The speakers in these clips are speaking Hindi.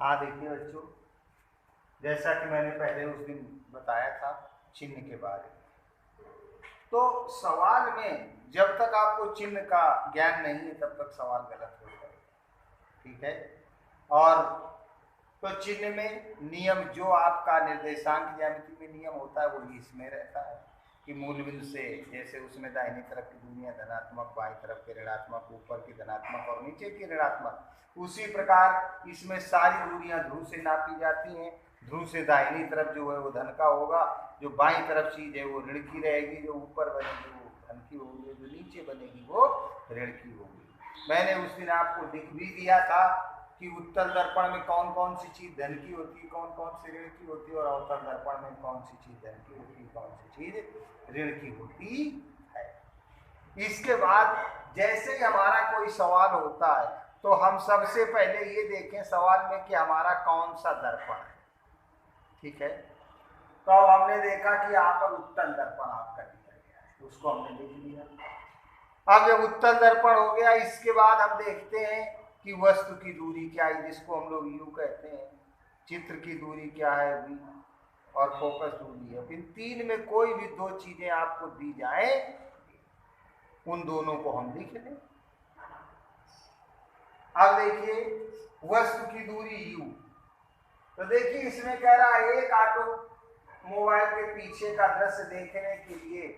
हाँ देखिए बच्चों, जैसा कि मैंने पहले उस दिन बताया था चिन्ह के बारे में, तो सवाल में जब तक आपको चिन्ह का ज्ञान नहीं है तब तक सवाल गलत हो जाएगा। ठीक है। और तो चिन्ह में नियम जो आपका निर्देशांक ज्यामिति में नियम होता है वो इसमें रहता है कि मूल बिंदु से, जैसे उसमें दाहिनी तरफ की दूरियां धनात्मक, बाईं तरफ के ऋणात्मक, ऊपर की धनात्मक और नीचे की ऋणात्मक, उसी प्रकार इसमें सारी दूरियां ध्रुव से नापी जाती हैं। ध्रुव से दाहिनी तरफ जो है वो धन का होगा, जो बाईं तरफ चीज है वो ऋण की रहेगी, जो ऊपर बनेगी वो धन की होगी, जो नीचे बनेगी वो ऋण की होगी। मैंने उस दिन आपको दिख भी दिया था कि उत्तल दर्पण में कौन कौन सी चीज धन की होती है, कौन कौन सी ऋण की होती है, और अवतल दर्पण में कौन सी चीज धन की होती है, कौन सी चीज ऋण की होती है। इसके बाद जैसे ही हमारा कोई सवाल होता है तो हम सबसे पहले ये देखें सवाल में कि हमारा कौन सा दर्पण है। ठीक है। तो अब हमने देखा कि यहाँ पर उत्तल दर्पण आपका दिया गया है, उसको हमने लिख लिया। अब जब उत्तल दर्पण हो गया, इसके बाद हम देखते हैं कि वस्तु की दूरी क्या है, जिसको हम लोग यू कहते हैं। चित्र की दूरी क्या है, v, और फोकस दूरी है। इन तीन में कोई भी दो चीजें आपको दी जाए, उन दोनों को हम लिख लें। अब देखिए वस्तु की दूरी u, तो देखिए इसमें कह रहा है एक ऑटो मोबाइल के पीछे का दृश्य देखने के लिए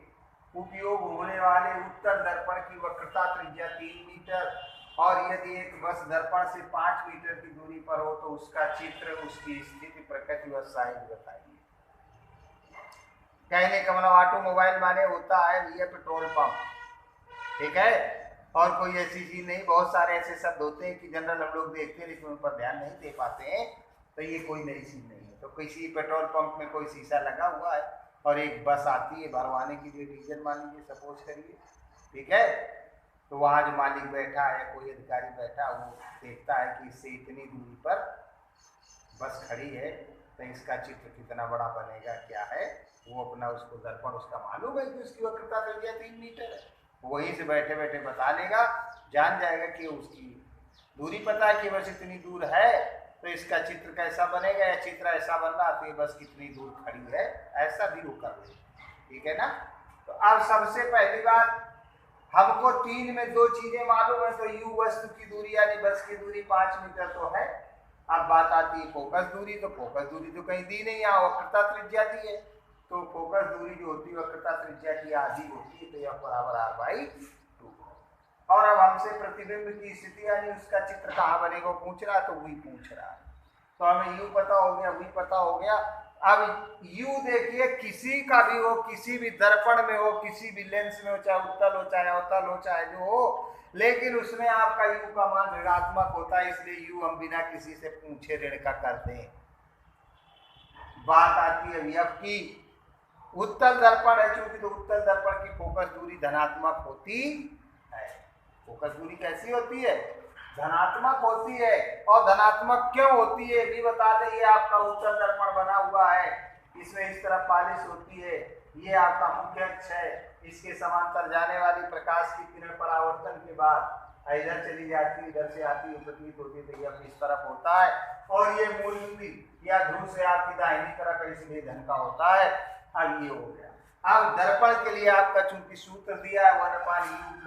उपयोग होने वाले उत्तल दर्पण की वक्रता त्रिज्या 3 मीटर, और यदि एक बस दर्पण से 5 मीटर की दूरी पर हो तो उसका चित्र, उसकी स्थिति, प्रकृति व साइज बताइए। कहने का मतलब ऑटोमोबाइल माने होता है ये पेट्रोल पंप। ठीक है। और कोई ऐसी चीज नहीं, बहुत सारे ऐसे शब्द होते हैं कि जनरल हम लोग देखते हैं लेकिन उन पर ध्यान नहीं दे पाते हैं, तो ये कोई नई चीज नहीं है। तो किसी पेट्रोल पंप में कोई शीशा लगा हुआ है और एक बस आती है भरवाने के लिए डीजल, मान लीजिए सपोज करिए। ठीक है। तो वहाँ जो मालिक बैठा है, कोई अधिकारी बैठा, वो देखता है कि इससे इतनी दूरी पर बस खड़ी है तो इसका चित्र कितना बड़ा बनेगा, क्या है, वो अपना उसको दर्पण, उसका मालूम है कि उसकी वक्रता त्रिज्या 3 मीटर है, वहीं से बैठे बैठे बता लेगा, जान जाएगा कि उसकी दूरी पता है कि बस इतनी दूर है तो इसका चित्र कैसा बनेगा, या चित्र ऐसा बन रहा तो ये बस कितनी दूर खड़ी है, ऐसा भी वो कर ले। ठीक है ना। तो अब सबसे पहली बात, हमको तीन में दो चीजें मालूम है, तो यू वस्तु की दूरी यानी बस की दूरी 5 मीटर तो है। अब बात आती है फोकस दूरी, तो फोकस दूरी तो कहीं दी नहीं, यहाँ वक्रता त्रिज्या दी है, तो फोकस दूरी जो होती है वक्रता त्रिज्या की आधी होती है, तो यह बराबर r/2। और अब हमसे प्रतिबिंब की स्थिति यानी उसका चित्र कहाँ बनेगा पूछ रहा है, तो वही पूछ रहा है। तो हमें यू पता हो गया, वही पता हो गया। अब यू देखिए किसी का भी हो, किसी भी दर्पण में हो, किसी भी लेंस में हो, चाहे उत्तल हो चाहे अवतल हो चाहे जो हो, लेकिन उसमें आपका यू का मान ऋणात्मक होता है, इसलिए यू हम बिना किसी से पूछे ऋण का करते हैं। बात आती है यफ की, उत्तल दर्पण है चूंकि, तो उत्तल दर्पण की फोकस दूरी धनात्मक होती है। फोकस दूरी कैसी होती है, धनात्मक होती है। और धनात्मक क्यों होती है भी बता दें। ये आपका उत्तल दर्पण बना हुआ है, इसमें इस तरफ पालिश होती है, ये आपका मुख्य अक्ष है, इसके समांतर जाने वाली प्रकाश की किरण परावर्तन के बाद इधर चली जाती है, इधर से आती है, प्रतीत होती है, तो ये इस तरफ होता है, और ये मूल बिंदु या ध्रुव से आपकी दाहिनी तरफ है, इसलिए धन का होता है। अब ये हो गया। अब दर्पण के लिए आपका चूंकि सूत्र दिया है 1/u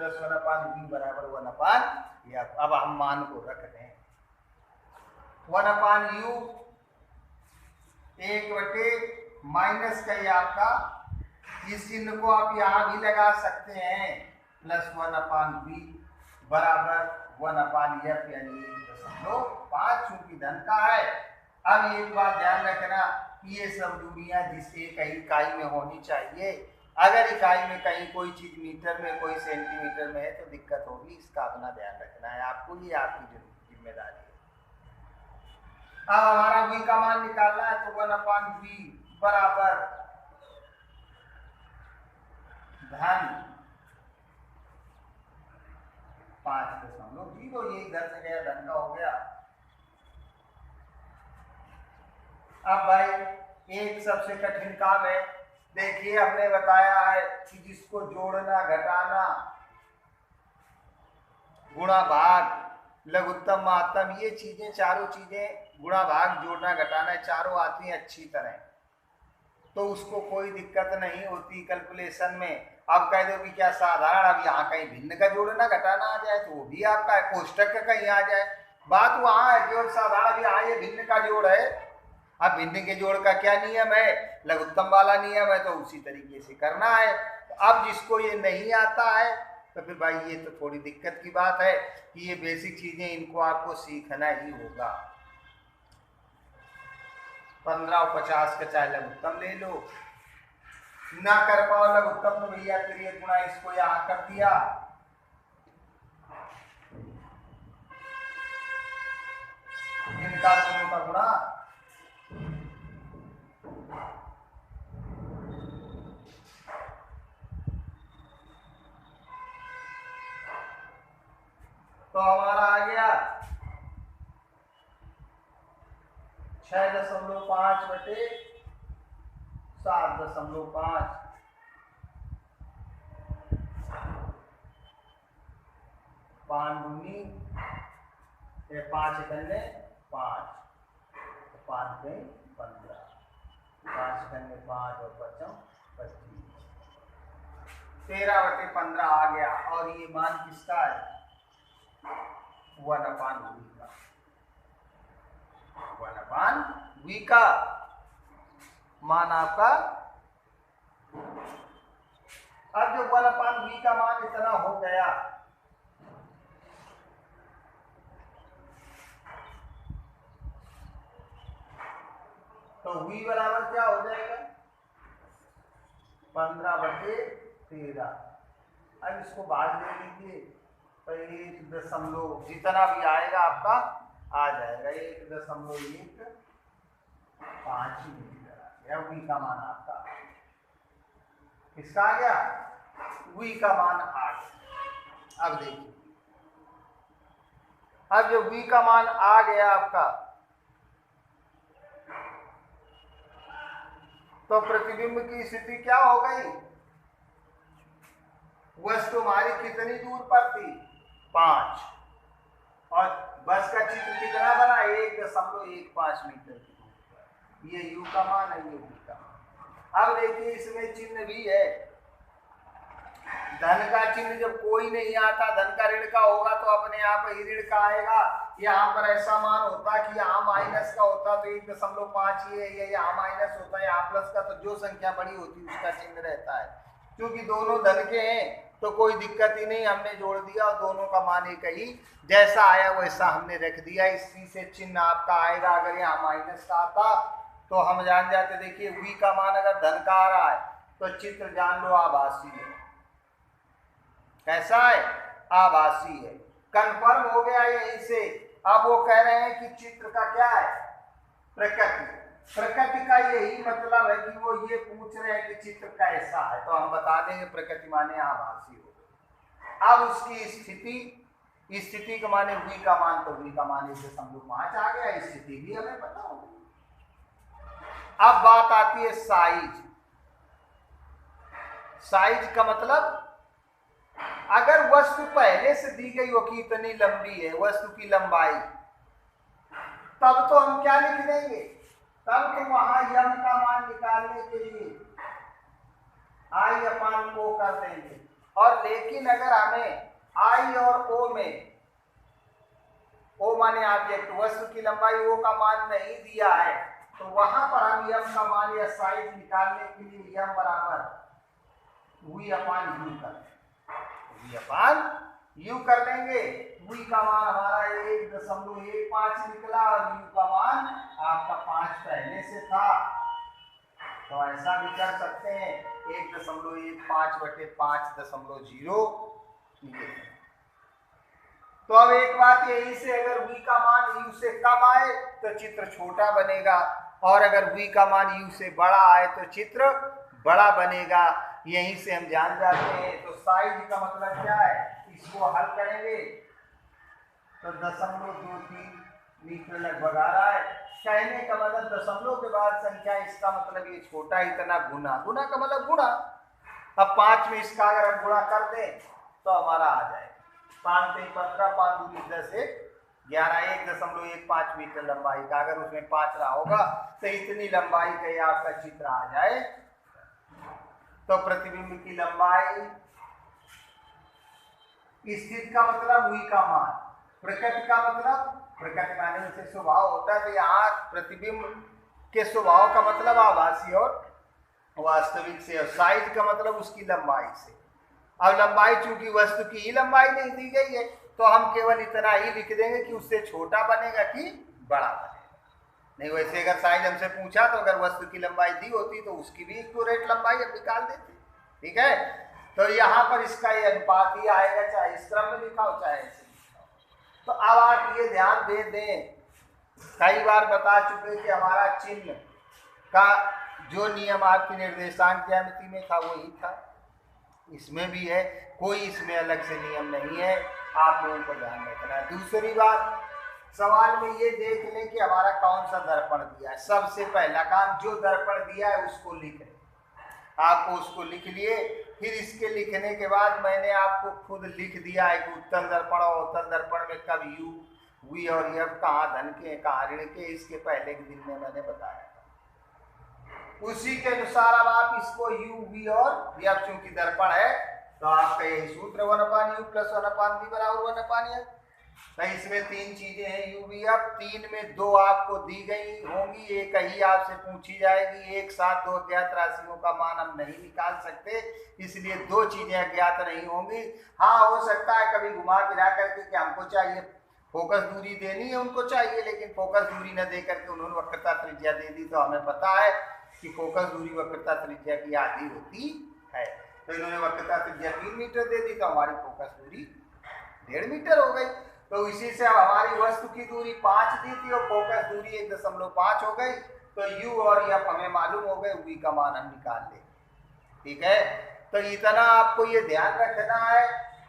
+ 1/v बराबर 1/f। अब हम मान को रख दें 1/u 1 माइनस का, ये आपका इस चिन्ह को आप यहाँ भी लगा सकते हैं, +1/v बराबर 1/f यानी 1.5 चूंकि धन का है। अब एक बात ध्यान रखना, ये सब दूरियां जिस एक इकाई में होनी चाहिए, अगर इकाई में कहीं कोई चीज मीटर में, कोई सेंटीमीटर में है तो दिक्कत होगी, इसका अपना ध्यान रखना है आपको, ये आपकी जिम्मेदारी है। अब हमारा v का मान निकालना है, तो 1/v बराबर धन 5.0, ये इधर से गया, धन का हो गया। अब भाई एक सबसे कठिन काम है, देखिए हमने बताया है कि जिसको जोड़ना, घटाना, गुणा, भाग लघुत्तम महत्तम, ये चीजें चारों चीजें गुणा भाग जोड़ना घटाना चारों आती हैं अच्छी तरह, तो उसको कोई दिक्कत नहीं होती कैलकुलेशन में। अब कह दो कि क्या साधारण, अब यहाँ कहीं भिन्न का जोड़ना घटाना आ जाए तो वो भी आपका है, कोष्टक का कहीं आ जाए, बात वहां है केवल साधारण। अब यहाँ ये भिन्न का जोड़ है, अब भिन्न के जोड़ का क्या नियम है, लघुत्तम वाला नियम है, तो उसी तरीके से करना है। तो अब जिसको ये नहीं आता है तो फिर भाई ये तो थोड़ी दिक्कत की बात है कि ये बेसिक चीजें इनको आपको सीखना ही होगा। 15 और 50 का चाहे लघुत्तम ले लो, ना कर पाओ लघुत्तम तो भैया करिए गुणा, इसको यहाँ कर दिया, इनका दोनों का गुणा, तो हमारा आ गया 6.5 बटे 7.5, 5 दूनी 5 इकन्ने 5, 5 गए 15, 5 इकन्ने 5 और 5 25, 13/15 आ गया। और ये मान किसका है, 1/v का, 1/v का मान आपका। अब जो 1/v का मान इतना हो गया, तो v बराबर क्या हो जाएगा, 15/13। अब इसको भाग दे लीजिए तो 1 जितना भी आएगा आपका आ जाएगा, 1.15 मिलीमीटर v का मान आपका, किसका आ गया, v का मान आ गया। अब देखिए, अब जो v का मान आ गया आपका, तो प्रतिबिंब की स्थिति क्या हो गई, वस्तु हमारी कितनी दूर पर थी, 5, और बस का चित्र कितना बना, 1.15 मीटर की दूर पर। ये u का मान है, ये v का मान। अब देखिए इसमें चिन्ह भी है, धन का चिन्ह जब कोई नहीं आता, धन का ऋण का होगा तो अपने आप ही ऋण का आएगा। यहाँ पर ऐसा मान होता कि यहाँ माइनस का होता तो 1.5 ये यहाँ माइनस होता है, यहाँ प्लस का, तो जो संख्या बड़ी होती उसका चिन्ह रहता है। क्योंकि दोनों धन के हैं तो कोई दिक्कत ही नहीं, हमने जोड़ दिया और दोनों का मान एक ही, जैसा आया वैसा हमने रख दिया। इसी से चिन्ह आपका आएगा। अगर यहाँ माइनस का आता तो हम जान जाते, देखिए v का मान अगर धन का आ रहा है तो चित्र जान लो आभासी है। कैसा है, आभासी है, कंफर्म हो गया यहीं से। अब वो कह रहे हैं कि चित्र का क्या है, प्रकृति। प्रकृति का यही मतलब है कि वो ये पूछ रहे हैं कि चित्र कैसा है, तो हम बता देंगे प्रकृति माने आभासी हो। अब उसकी स्थिति, स्थिति का माने v का मान, तो v का मान 1.5 आ गया, स्थिति भी हमें पता होगी। अब बात आती है साइज। साइज का मतलब, अगर वस्तु पहले से दी गई हो कि इतनी लंबी है वस्तु की लंबाई, तब तो हम क्या लिख देंगे, तब तो वहां यम का मान निकालने के लिए I/O कर देंगे। और लेकिन अगर हमें I और O में, O माने ऑब्जेक्ट, वस्तु की लंबाई O का मान नहीं दिया है, तो वहां पर हम यम का मान या साइज निकालने के लिए यम बराबर v/u कर v/u कर देंगे। v का मान हमारा 1.15 निकला और u का मान आपका 5 पहले से था, तो ऐसा भी कर सकते हैं 1.15/5.0 निकले। तो अब एक बात यही से, अगर v का मान u से कम आए तो चित्र छोटा बनेगा, और अगर v का मान u से बड़ा आए तो चित्र बड़ा बनेगा। यहीं से हम जान जाते हैं। तो साइज का मतलब क्या है, इसको हल करेंगे तो 0.23 मीटर लगभग आ रहा है। कहने का मतलब दशमलव के बाद संख्या, इसका मतलब ये छोटा, इतना गुना, गुना का मतलब गुणा। अब 5 में इसका अगर हम गुणा कर दें तो हमारा आ जाए 5 से 15, 5 दूनी 10, 11.115 मीटर लंबाई का, अगर उसमें 5 रहा होगा तो इतनी लंबाई का ये आपका चित्र आ जाए तो प्रतिबिंब की लंबाई, स्थित का मतलब हुई का मान, प्रकृति का मतलब प्रकृति माने उसे स्वभाव होता है, तो यहाँ प्रतिबिंब के स्वभाव का मतलब आभासी और वास्तविक से, और साइज का मतलब उसकी लंबाई से। अब लंबाई चूंकि वस्तु की ही लंबाई नहीं दी गई है तो हम केवल इतना ही लिख देंगे कि उससे छोटा बनेगा कि बड़ा बनेगा। नहीं वैसे अगर साइज हमसे पूछा तो अगर वस्तु की लंबाई दी होती तो उसकी भी एक्यूरेट लंबाई हम निकाल देते। ठीक है, तो यहाँ पर इसका ये अनुपात ही आएगा, चाहे इस क्रम में लिखा हो चाहे ऐसे लिखा हो। तो अब आप ये ध्यान दे दें, कई बार बता चुके कि हमारा चिन्ह का जो नियम आपकी निर्देशांक ज्यामिति में था वही था, इसमें भी है, कोई इसमें अलग से नियम नहीं है, आप लोगों को ध्यान रखना है। दूसरी बात, सवाल में ये देख लें कि हमारा कौन सा दर्पण दिया है। सबसे पहला काम जो दर्पण दिया है उसको लिख लें, आपको उसको लिख लिए, फिर इसके लिखने के बाद मैंने आपको खुद लिख दिया है कि उत्तल दर्पण और अवतल दर्पण में कब यू, वी और एफ कहाँ धन के कहाँ ऋण के, इसके पहले के दिन में मैंने बताया। उसी के अनुसार अब आप इसको यू, वी और एफ चूंकि दर्पण है तो आपका यही सूत्र 1/u + 1/v = 1/f। तो इसमें 3 चीजें हैं यू, वी, एफ। 3 में 2 आपको दी गई होंगी, एक ही आपसे पूछी जाएगी। एक साथ 2 अज्ञात राशियों का मान हम नहीं निकाल सकते, इसलिए 2 चीजें अज्ञात नहीं होंगी। हाँ, हो सकता है कभी घुमा फिरा करके कि हमको चाहिए फोकस दूरी देनी है, उनको चाहिए, लेकिन फोकस दूरी न दे करके उन्होंने वक्रता त्रिज्या दे दी, तो हमें पता है कि फोकस दूरी वक्रता त्रिज्या की आधी होती है। तो इन्होंने वक्रता त्रिज्या 3 मीटर दे दी तो हमारी फोकस दूरी 1.5 मीटर हो गई। तो इसी से अब हमारी वस्तु की दूरी 5 दी थी और फोकस दूरी 1.5 हो गई, तो यू और एफ हमें मालूम हो गए, वी का मान हम निकाल लेंगे। ठीक है, तो इतना आपको ये ध्यान रखना है,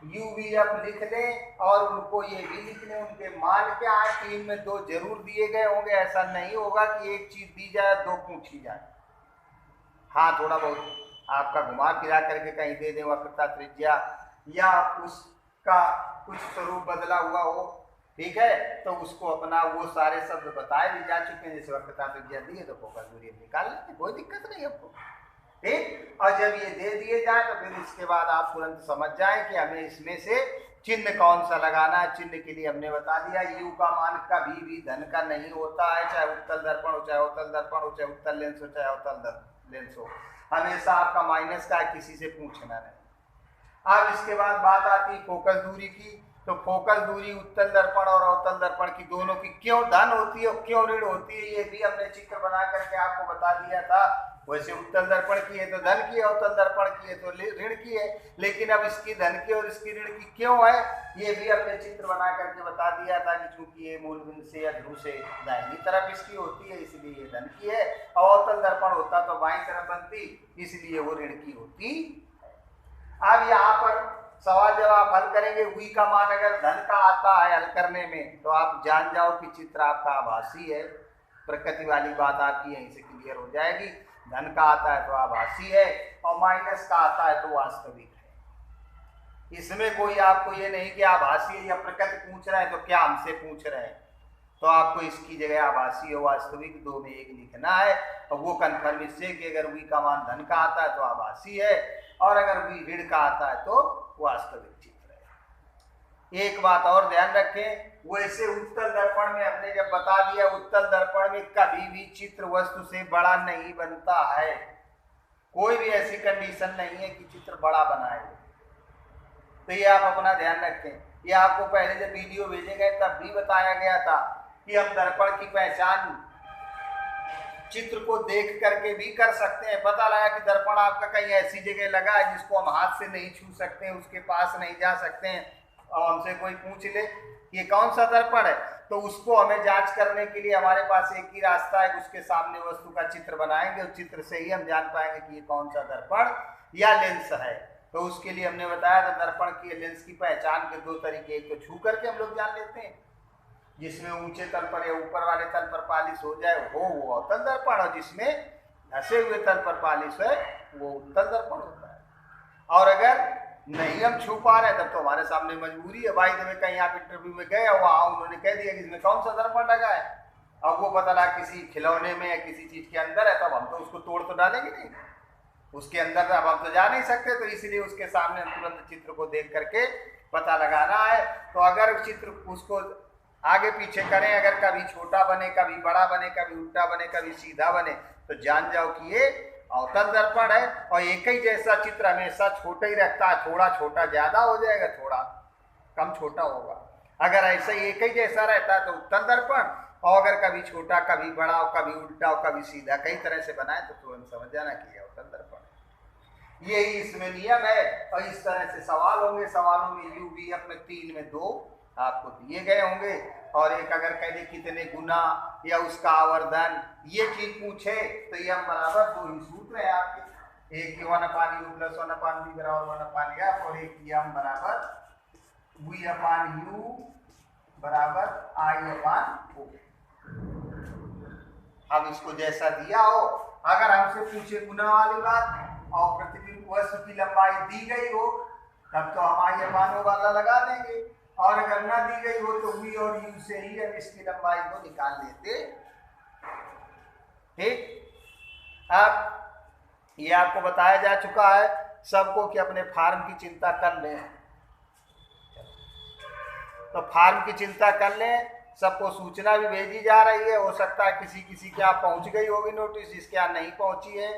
यू, वी, एफ लिख लें और उनको ये भी लिख लें, उनके मान क्या है। 3 में 2 जरूर दिए गए होंगे, ऐसा नहीं होगा कि एक चीज दी जाए 2 पूछी जाए। हाँ, थोड़ा बहुत आपका घुमा फिरा करके कहीं दे दें वक्रता त्रिज्या या उसका कुछ स्वरूप बदला हुआ हो, ठीक है, तो उसको अपना वो सारे शब्द बताए भी जा चुके हैं, जैसे वक्रता त्रिज्या दी है तो फोकस दूरी निकाल लेंगे, कोई दिक्कत नहीं आपको। ठीक, और जब ये दे दिए जाए तो फिर इसके बाद आप तुरंत समझ जाए कि हमें इसमें से चिन्ह कौन सा लगाना है। चिन्ह के लिए हमने बता दिया, यू का मान कभी भी धन का नहीं होता है, चाहे उत्तल दर्पण हो, चाहे अवतल दर्पण हो, चाहे उत्तल लेंस हो, चाहे अवतल लेंस हो, हमेशा आपका माइनस का है, किसी से पूछना नहीं। अब इसके बाद बात आती है फोकस दूरी की, तो फोकस दूरी उत्तल दर्पण और अवतल दर्पण की दोनों की क्यों धन होती है और क्यों ऋण होती है, ये भी हमने चित्र बना करके आपको बता दिया था। वैसे उत्तल दर्पण की है तो धन की है, अवतल दर्पण की है तो ऋण की है, लेकिन अब इसकी धन की और इसकी ऋण की क्यों है ये भी हमने चित्र बना करके बता दिया था कि चूंकि ये मूल बिंदु से या ध्रुव से दाहिनी तरफ इसकी होती है इसलिए ये धन की है, और अवतल दर्पण होता तो बाईं तरफ बनती इसलिए वो ऋण की होती। अब यहाँ पर सवाल जब आप हल करेंगे, वी का मान अगर धन का आता है हल करने में तो आप जान जाओ कि चित्र आपका आभासी है। प्रकृति वाली बात आपकी यहीं से क्लियर हो जाएगी। धन का आता है तो आभासी है और माइनस का आता है तो वास्तविक है। इसमें कोई आपको ये नहीं कि आभासी है या प्रकृति पूछ रहे हैं तो क्या हमसे पूछ रहे हैं, तो आपको इसकी जगह आभासी और वास्तविक 2 में 1 लिखना है, और वो कन्फर्म इससे कि अगर वी का मान धन का आता है तो आभासी है और अगर वी ऋण का आता है तो वास्तविक चित्र है। एक बात और ध्यान रखें, वैसे उत्तल दर्पण में हमने जब बता दिया, उत्तल दर्पण में कभी भी चित्र वस्तु से बड़ा नहीं बनता है, कोई भी ऐसी कंडीशन नहीं है कि चित्र बड़ा बनाए, तो ये आप अपना ध्यान रखें। ये आपको पहले जब वीडियो भेजे गए तब भी बताया गया था कि हम दर्पण की पहचान चित्र को देख करके भी कर सकते हैं। पता लगा कि दर्पण आपका कहीं ऐसी जगह लगा है जिसको हम हाथ से नहीं छू सकते हैं, उसके पास नहीं जा सकते हैं, और हमसे कोई पूछ ले ये कौन सा दर्पण है, तो उसको हमें जांच करने के लिए हमारे पास एक ही रास्ता है, उसके सामने वस्तु का चित्र बनाएंगे और चित्र से ही हम जान पाएंगे कि ये कौन सा दर्पण या लेंस है। तो उसके लिए हमने बताया था दर्पण की लेंस की पहचान के 2 तरीके, एक तो छू करके हम लोग जान लेते हैं, जिसमें ऊंचे तल पर या ऊपर वाले तल पर पालिश हो जाए वो अवतल दर्पण, और जिसमें धसे हुए तल पर पालिश है वो उत्तल दर्पण होता है। और अगर नहीं हम छू पा रहे हैं, तब तो हमारे सामने मजबूरी है। भाई जब कहीं आप इंटरव्यू में गए, वहां उन्होंने कह दिया कि इसमें कौन सा दर्पण लगा है, अब वो पता लगा किसी खिलौने में या किसी चीज के अंदर है, तब हम तो उसको तोड़ तो डालेंगे नहीं, उसके अंदर अब हम तो जा नहीं सकते। तो इसलिए उसके सामने तुरंत चित्र को देख करके पता लगाना है। तो अगर चित्र उसको आगे पीछे करें, अगर कभी छोटा बने, कभी बड़ा बने, कभी उल्टा बने, कभी सीधा बने, तो जान जाओ कि ये अवतल दर्पण है। और एक ही जैसा चित्र हमेशा छोटा ही रखता है, थोड़ा छोटा ज्यादा हो जाएगा, थोड़ा कम छोटा होगा। अगर ऐसा ही एक ही जैसा रहता है तो उत्तल दर्पण, और अगर कभी छोटा, कभी बड़ा, और कभी उल्टा, और कभी सीधा, कई तरह से बनाए तो तुरंत समझ जाना कि अवतल दर्पण। यही इसमें नियम है। और इस तरह से सवाल होंगे। सवालों में यूवीएफ में 3 में 2 आपको दिए गए होंगे, और एक अगर कह दे कितने गुना या उसका आवर्धन, ये चीज पूछे तो यम बराबर 2 ही सूत्र है आपके, एक 1/u प्लस 1/v बराबर 1/f, और एक यम बराबर v/u बराबर i/o। अब इसको जैसा दिया हो, अगर हमसे पूछे गुना वाली बात और प्रतिबिंब वस्तु की लंबाई दी गई हो, तब तो हम i/o वाला लगा देंगे, और अगर ना दी गई हो तो v और u से ही हम इसकी लंबाई को निकाल लेते। ठीक, अब ये आपको बताया जा चुका है सबको कि अपने फार्म की चिंता कर लें। तो फार्म की चिंता कर लें, सबको सूचना भी भेजी जा रही है। हो सकता है किसी किसी के यहाँ पहुंच गई होगी नोटिस, जिसके यहाँ नहीं पहुंची है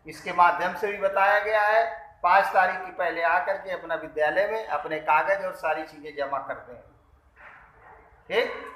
इसके माध्यम से भी बताया गया है। 5 तारीख की पहले आकर के अपना विद्यालय में अपने कागज और सारी चीजें जमा करते हैं। ठीक।